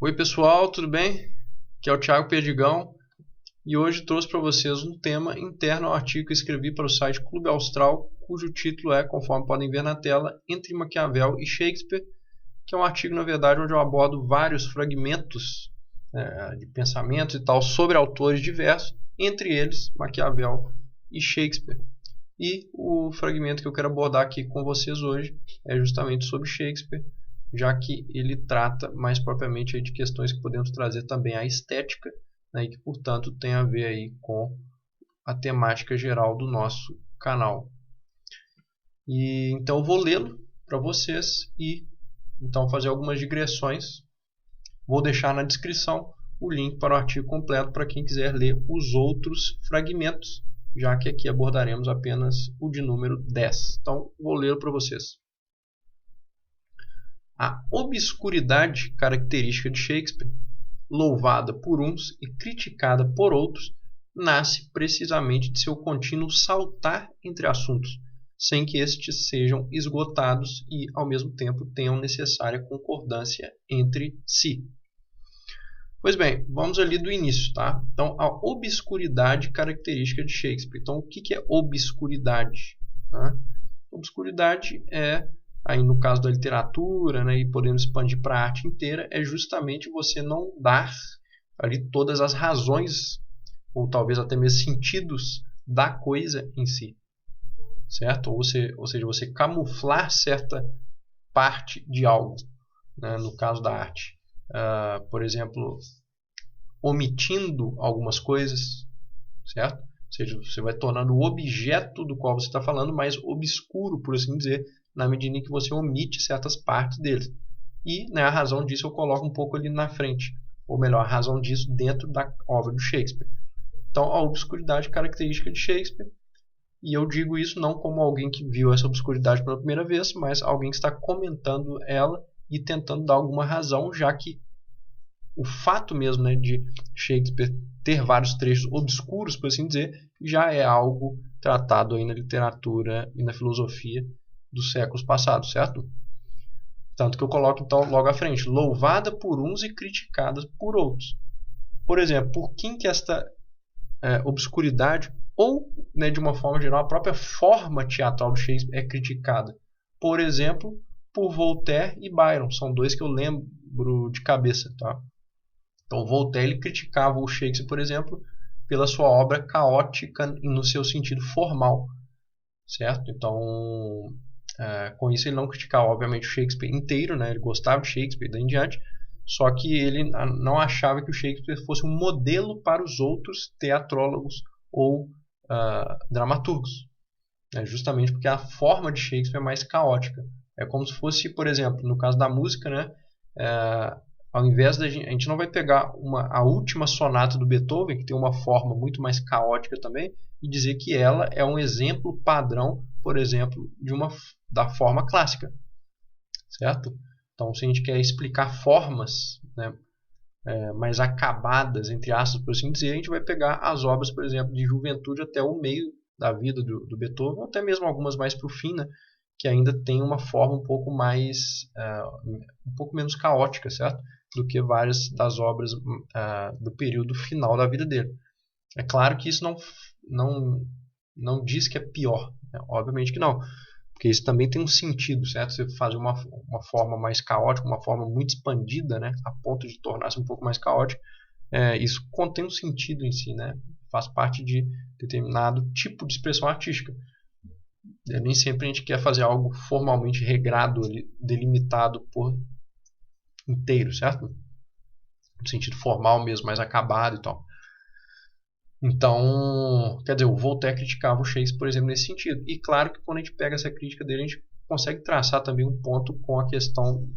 Oi pessoal, tudo bem? Aqui é o Thiago Perdigão e hoje trouxe para vocês um tema interno ao artigo que escrevi para o site Clube Austral, cujo título é, conforme podem ver na tela, Entre Maquiavel e Shakespeare, que é um artigo, na verdade, onde eu abordo vários fragmentos de pensamentos e tal sobre autores diversos, entre eles Maquiavel e Shakespeare. E o fragmento que eu quero abordar aqui com vocês hoje é justamente sobre Shakespeare, já que ele trata mais propriamente aí de questões que podemos trazer também à estética, né, e que, portanto, tem a ver aí com a temática geral do nosso canal. E então eu vou lê-lo para vocês e então fazer algumas digressões. Vou deixar na descrição o link para o artigo completo para quem quiser ler os outros fragmentos, já que aqui abordaremos apenas o de número 10. Então, vou ler para vocês. A obscuridade característica de Shakespeare, louvada por uns e criticada por outros, nasce precisamente de seu contínuo saltar entre assuntos, sem que estes sejam esgotados e, ao mesmo tempo, tenham necessária concordância entre si. Pois bem, vamos ali do início, tá? Então, a obscuridade característica de Shakespeare. Então, o que é obscuridade? Tá? Obscuridade é, aí no caso da literatura, né, e podemos expandir para a arte inteira, é justamente você não dar ali todas as razões, ou talvez até mesmo sentidos da coisa em si, certo? Ou seja, você camuflar certa parte de algo, né, no caso da arte. Por exemplo, omitindo algumas coisas, certo? Ou seja, você vai tornando o objeto do qual você está falando mais obscuro, por assim dizer, na medida em que você omite certas partes dele. E, né, a razão disso eu coloco um pouco ali na frente, ou melhor, a razão disso dentro da obra do Shakespeare. Então, a obscuridade característica de Shakespeare, e eu digo isso não como alguém que viu essa obscuridade pela primeira vez, mas alguém que está comentando ela e tentando dar alguma razão, já que o fato mesmo, né, de Shakespeare ter vários trechos obscuros, por assim dizer, já é algo tratado aí na literatura e na filosofia dos séculos passados, certo? Tanto que eu coloco então logo à frente, louvada por uns e criticada por outros. Por exemplo, por quem que esta obscuridade, ou, né, de uma forma geral, a própria forma teatral de Shakespeare é criticada? Por exemplo, por Voltaire e Byron, são dois que eu lembro de cabeça, tá? Então, Voltaire ele criticava o Shakespeare, por exemplo, pela sua obra caótica no seu sentido formal, certo? Então, com isso ele não criticava, obviamente, o Shakespeare inteiro, né? Ele gostava de Shakespeare daí em diante, só que ele não achava que o Shakespeare fosse um modelo para os outros teatrólogos ou dramaturgos, né? Justamente porque a forma de Shakespeare é mais caótica. É como se fosse, por exemplo, no caso da música, né? Ao invés da gente, a gente não vai pegar a última sonata do Beethoven, que tem uma forma muito mais caótica também, e dizer que ela é um exemplo padrão, por exemplo, da forma clássica, certo? Então, se a gente quer explicar formas, né, mais acabadas, entre aspas, por assim dizer, a gente vai pegar as obras, por exemplo, de juventude até o meio da vida do Beethoven, ou até mesmo algumas mais para o fim, né, que ainda tem uma forma um pouco mais, um pouco menos caótica, certo? Do que várias das obras do período final da vida dele. É claro que isso não diz que é pior, né? Obviamente que não, porque isso também tem um sentido, certo? Você fazer uma forma mais caótica, uma forma muito expandida, né, a ponto de tornar-se um pouco mais caótica, isso contém um sentido em si, né? Faz parte de determinado tipo de expressão artística. Nem sempre a gente quer fazer algo formalmente regrado, delimitado por inteiro, certo? No sentido formal mesmo, mais acabado e tal. Então, quer dizer, o Voltaire criticava o Shakespeare, por exemplo, nesse sentido. E claro que quando a gente pega essa crítica dele, a gente consegue traçar também um ponto com a questão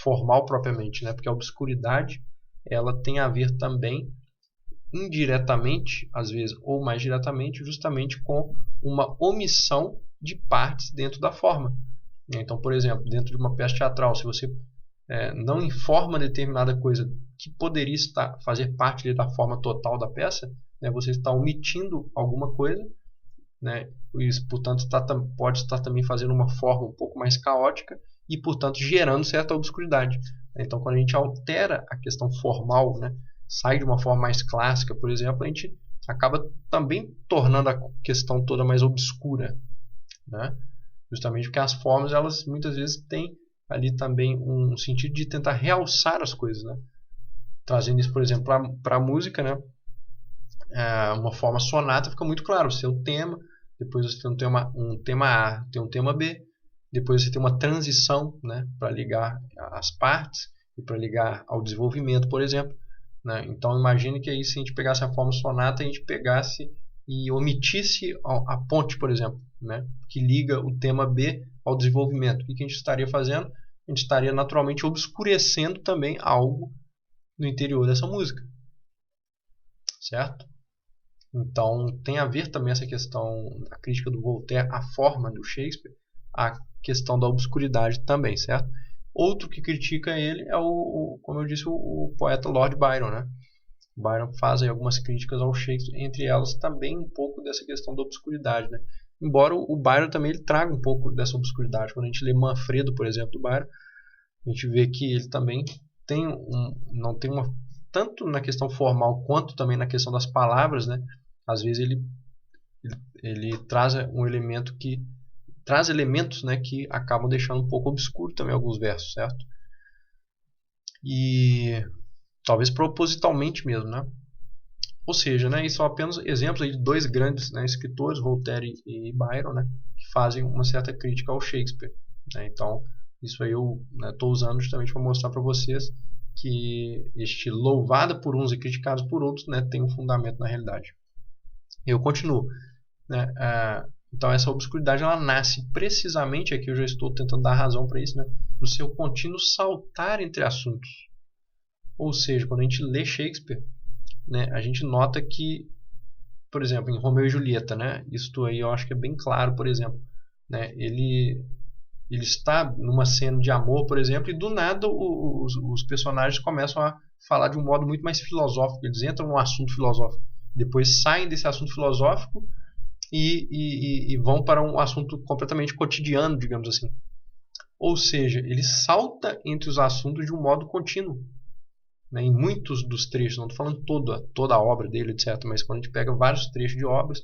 formal propriamente, né? Porque a obscuridade, ela tem a ver também indiretamente, às vezes, ou mais diretamente, justamente com uma omissão de partes dentro da forma. Então, por exemplo, dentro de uma peça teatral, se você não informa determinada coisa que poderia fazer parte da forma total da peça, né, você está omitindo alguma coisa, né, isso, portanto, pode estar também fazendo uma forma um pouco mais caótica, e, portanto, gerando certa obscuridade. Então, quando a gente altera a questão formal, né, sai de uma forma mais clássica, por exemplo, a gente acaba também tornando a questão toda mais obscura, né? Justamente porque as formas, elas muitas vezes têm ali também um sentido de tentar realçar as coisas, né? Trazendo isso, por exemplo, para a música, né? Uma forma sonata fica muito claro, você tem o tema, depois você tem um tema A, tem um tema B, depois você tem uma transição, né, para ligar as partes e para ligar ao desenvolvimento, por exemplo, né? Então imagine que aí, se a gente pegasse a forma sonata, a gente pegasse e omitisse a ponte, por exemplo, né, que liga o tema B ao desenvolvimento. O que a gente estaria fazendo? A gente estaria naturalmente obscurecendo também algo no interior dessa música, certo? Então tem a ver também essa questão da crítica do Voltaire à forma do Shakespeare, a questão da obscuridade também, certo? Outro que critica ele é como eu disse, o poeta Lord Byron, né? Byron faz aí algumas críticas ao Shakespeare, entre elas também um pouco dessa questão da obscuridade, né? Embora o Byron também ele traga um pouco dessa obscuridade. Quando a gente lê Manfredo, por exemplo, do Byron, a gente vê que ele também não tem uma, tanto na questão formal quanto também na questão das palavras, né? Às vezes ele traz um elemento que traz elementos, né, que acabam deixando um pouco obscuro também alguns versos, certo? E talvez propositalmente mesmo, né? Ou seja, né, isso são apenas exemplos aí de dois grandes, né, escritores, Voltaire e Byron, né, que fazem uma certa crítica ao Shakespeare, né? Então, isso aí eu estou usando justamente para mostrar para vocês que este louvado por uns e criticado por outros, né, tem um fundamento na realidade. Eu continuo, né? Então essa obscuridade ela nasce precisamente, aqui eu já estou tentando dar razão para isso, né, no seu contínuo saltar entre assuntos. Ou seja, quando a gente lê Shakespeare, né, a gente nota que, por exemplo, em Romeu e Julieta, né, isto aí eu acho que é bem claro, por exemplo, né, ele está numa cena de amor, por exemplo, e do nada os personagens começam a falar de um modo muito mais filosófico, eles entram num assunto filosófico, depois saem desse assunto filosófico e vão para um assunto completamente cotidiano, digamos assim. Ou seja, ele salta entre os assuntos de um modo contínuo, né, em muitos dos trechos, não estou falando toda a obra dele, etc., mas quando a gente pega vários trechos de obras,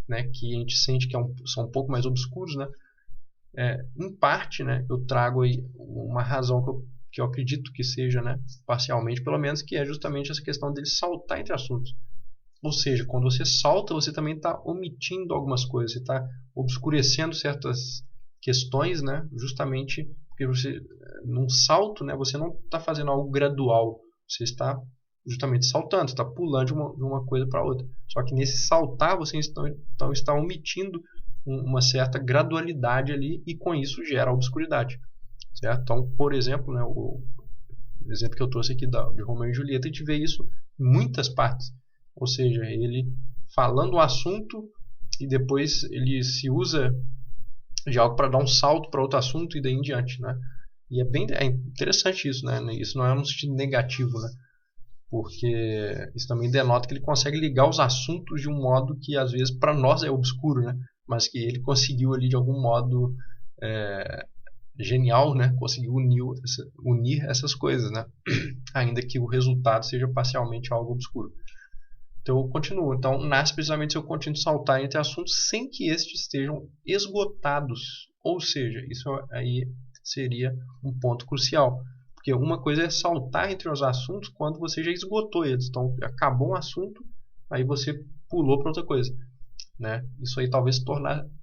né, que a gente sente que são um pouco mais obscuros, né, em parte, né, eu trago aí uma razão que eu acredito que seja, né, parcialmente pelo menos, que é justamente essa questão dele saltar entre assuntos. Ou seja, quando você salta, você também está omitindo algumas coisas, você está obscurecendo certas questões, né, justamente porque você, num salto, né, você não está fazendo algo gradual, você está justamente saltando, você está pulando de uma coisa para outra. Só que nesse saltar, você então está omitindo uma certa gradualidade ali e com isso gera obscuridade, certo? Então, por exemplo, né, o exemplo que eu trouxe aqui de Romeu e Julieta, a gente vê isso em muitas partes, ou seja, ele falando um assunto e depois ele se usa de algo para dar um salto para outro assunto e daí em diante, né? E é interessante isso, né? Isso não é um sentido negativo, né? Porque isso também denota que ele consegue ligar os assuntos de um modo que às vezes para nós é obscuro, né? Mas que ele conseguiu ali de algum modo genial, né? Conseguiu unir essas coisas, né? Ainda que o resultado seja parcialmente algo obscuro. Então eu continuo. Então nasce precisamente se eu continuo saltar entre assuntos sem que estes estejam esgotados. Ou seja, isso aí seria um ponto crucial. Porque uma coisa é saltar entre os assuntos quando você já esgotou eles. Então acabou um assunto, aí você pulou para outra coisa, né? Isso aí talvez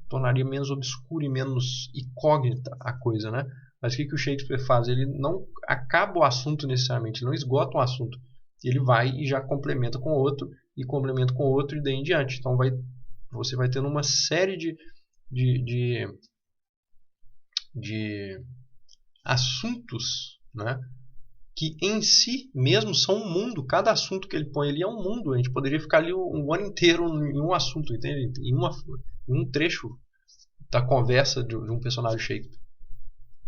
tornaria menos obscuro e menos incógnita a coisa, né? Mas o que o Shakespeare faz? Ele não acaba o assunto necessariamente, ele não esgota um assunto. Ele vai e já complementa com outro, e complementa com outro, e daí em diante. Então você vai tendo uma série de assuntos, né, que em si mesmo são um mundo. Cada assunto que ele põe ali é um mundo. A gente poderia ficar ali um ano inteiro em um assunto, entende? Em um trecho da conversa de um personagem Shakespeare,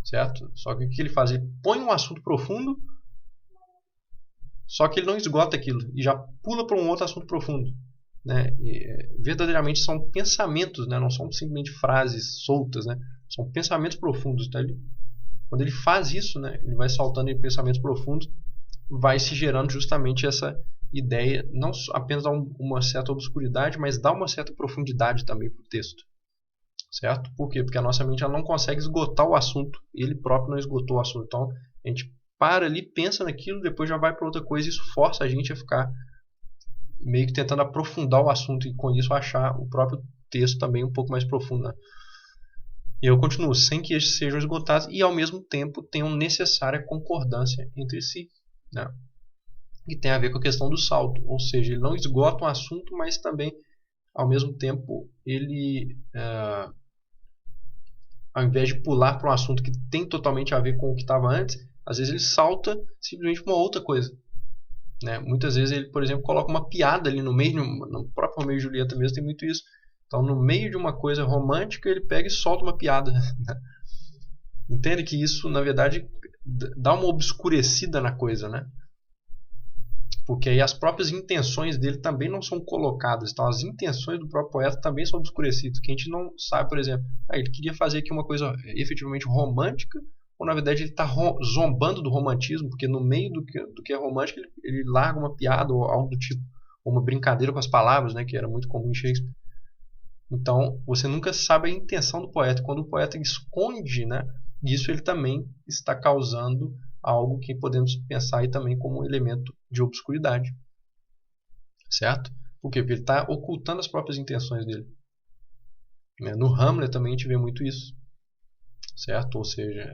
certo? Só que o que ele faz? Ele põe um assunto profundo, só que ele não esgota aquilo e já pula para um outro assunto profundo, né? Verdadeiramente são pensamentos, né? Não são simplesmente frases soltas, né? São pensamentos profundos. Então, Quando ele faz isso, né, ele vai saltando em pensamentos profundos, vai se gerando justamente essa ideia, não apenas dar uma certa obscuridade, mas dar uma certa profundidade também para o texto. Certo? Por quê? Porque a nossa mente ela não consegue esgotar o assunto, ele próprio não esgotou o assunto. Então, a gente para ali, pensa naquilo, depois já vai para outra coisa, e isso força a gente a ficar meio que tentando aprofundar o assunto e com isso achar o próprio texto também um pouco mais profundo. Né? E eu continuo, sem que estes sejam esgotados e ao mesmo tempo tenham necessária concordância entre si. Né? E tem a ver com a questão do salto, ou seja, ele não esgota um assunto, mas também ao mesmo tempo ele ao invés de pular para um assunto que tem totalmente a ver com o que estava antes, às vezes ele salta simplesmente para uma outra coisa. Né? Muitas vezes ele, por exemplo, coloca uma piada ali no meio, no próprio Romeu e Julieta mesmo tem muito isso. Então, no meio de uma coisa romântica, ele pega e solta uma piada. Entende que isso, na verdade, dá uma obscurecida na coisa, né? Porque aí as próprias intenções dele também não são colocadas. Então, as intenções do próprio poeta também são obscurecidas. Que a gente não sabe, por exemplo, ele queria fazer aqui uma coisa efetivamente romântica, ou na verdade ele está zombando do romantismo, porque no meio do que é romântico ele larga uma piada ou algo do tipo, ou uma brincadeira com as palavras, né, que era muito comum em Shakespeare. Então, você nunca sabe a intenção do poeta. Quando o poeta esconde, né, isso ele também está causando algo que podemos pensar aí também como um elemento de obscuridade. Certo? Por quê? Porque ele está ocultando as próprias intenções dele. No Hamlet também a gente vê muito isso. Certo? Ou seja,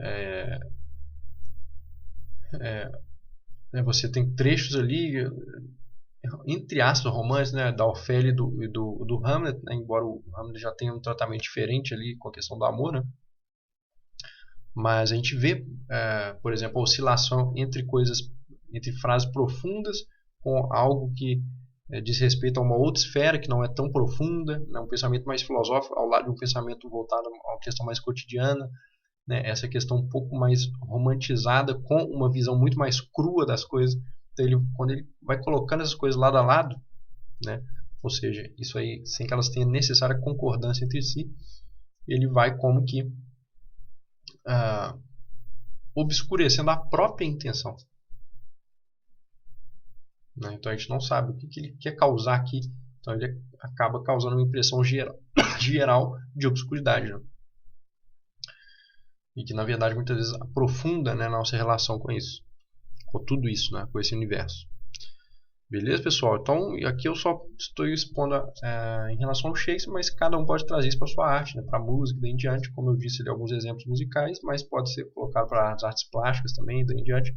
você tem trechos ali, entre aspas, romances, né, da Ofélia e do Hamlet, né, embora o Hamlet já tenha um tratamento diferente ali com a questão do amor, né? Mas a gente vê, por exemplo, a oscilação entre frases profundas com algo que diz respeito a uma outra esfera que não é tão profunda, né, um pensamento mais filosófico ao lado de um pensamento voltado a uma questão mais cotidiana, né, essa questão um pouco mais romantizada com uma visão muito mais crua das coisas. Então, quando ele vai colocando essas coisas lado a lado, né, ou seja, isso aí sem que elas tenham necessária concordância entre si, ele vai como que obscurecendo a própria intenção. Né? Então a gente não sabe o que ele quer causar aqui. Então ele acaba causando uma impressão geral de obscuridade. Né? E que na verdade muitas vezes aprofunda, né, a nossa relação com isso. Com tudo isso, né, com esse universo. Beleza, pessoal? Então aqui eu só estou expondo em relação ao Shakespeare, mas cada um pode trazer isso para a sua arte, né, para a música, daí em diante. Como eu disse ali, alguns exemplos musicais, mas pode ser colocado para as artes plásticas também, daí em diante.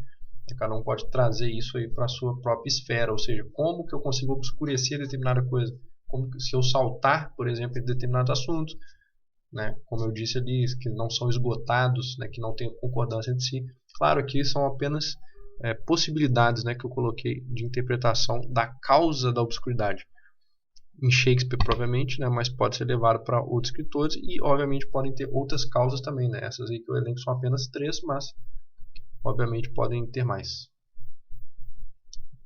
Cada um pode trazer isso aí para a sua própria esfera, ou seja, como que eu consigo obscurecer determinada coisa, como que, se eu saltar, por exemplo, em determinados assuntos, né, como eu disse ali, que não são esgotados, né, que não tem concordância entre si. Claro que são apenas possibilidades, né, que eu coloquei de interpretação da causa da obscuridade. Em Shakespeare, provavelmente, né, mas pode ser levado para outros escritores e, obviamente, podem ter outras causas também. Né? Essas aí que eu elenco são apenas 3, mas obviamente podem ter mais.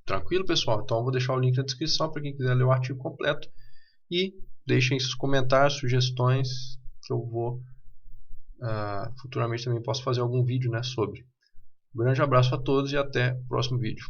Tranquilo, pessoal? Então eu vou deixar o link na descrição para quem quiser ler o artigo completo. E deixem seus comentários, sugestões, que eu vou futuramente também posso fazer algum vídeo, né, sobre. Um grande abraço a todos e até o próximo vídeo.